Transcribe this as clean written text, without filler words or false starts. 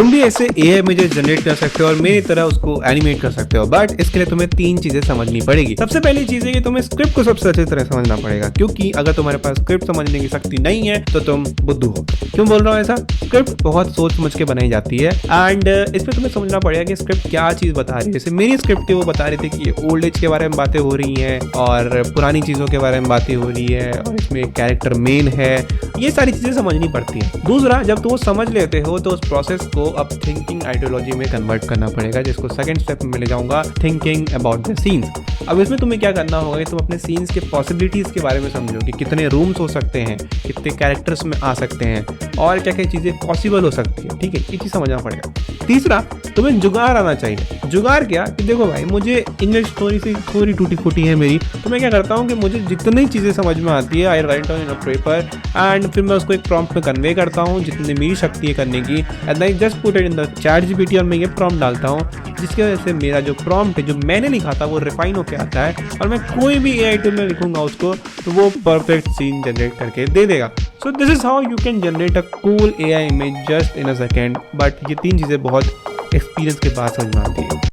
तुम भी ऐसे एआई इमेजेस जनरेट कर सकते हो और मेरी तरह उसको एनिमेट कर सकते हो, बट इसके लिए तुम्हें 3 चीजें समझनी पड़ेगी। सबसे पहली चीज है कि तुम्हें स्क्रिप्ट को सबसे अच्छी तरह समझना पड़ेगा, क्योंकि अगर तुम्हारे पास स्क्रिप्ट समझने की शक्ति नहीं है तो तुम बुद्धू हो। क्यों बोल रहा हूँ ऐसा? स्क्रिप्ट बहुत सोच समझ के बनाई जाती है एंड इसमें तुम्हें समझना पड़ेगा कि स्क्रिप्ट क्या चीज बता रही है। जैसे मेरी स्क्रिप्ट थी, वो बता रही थी कि ओल्ड एज के बारे में बातें हो रही हैं और पुरानी चीजों के बारे में बातें हो रही है और इसमें कैरेक्टर मेन है। ये सारी चीजें समझनी पड़ती है। दूसरा, जब तुम समझ लेते हो तो उस प्रोसेस को अब थिंकिंग आइडियोलॉजी में कन्वर्ट करना पड़ेगा, जिसको सेकंड स्टेप में ले जाऊंगा, थिंकिंग अबाउट द सीन्स। अब इसमें तुम्हें क्या करना होगा कि तुम अपने सीन्स के पॉसिबिलिटीज के बारे में समझो कि कितने रूम्स हो सकते हैं, कितने कैरेक्टर्स में आ सकते हैं और क्या क्या चीज़ें पॉसिबल हो सकती है। ठीक है, ये चीज़ समझना पड़ेगा। तीसरा, तुम्हें जुगाड़ आना चाहिए। जुगाड़ क्या कि देखो भाई, मुझे इंग्लिश थोड़ी सी थोड़ी टूटी फूटी है मेरी, तो मैं क्या करता हूँ कि मुझे जितनी चीज़ें समझ में आती है I write down in a paper and फिर मैं उसको एक प्रॉम्प्ट में कन्वे करता हूँ जितनी मेरी शक्ति है करने की, and I just put it in the chat GPT और मैं ये प्रॉम्प्ट डालता हूँ, जिसकी वजह से मेरा जो प्रॉम्प्ट है जो मैंने लिखा था वो रिफाइन होकर आता है और मैं कोई भी एआई टूल में लिखूंगा उसको तो वो परफेक्ट सीन जनरेट करके दे देगा। So this is how you can generate a cool AI image just in a second. But ये 3 चीज़ें बहुत एक्सपीरियंस के बाद समझ में आती है।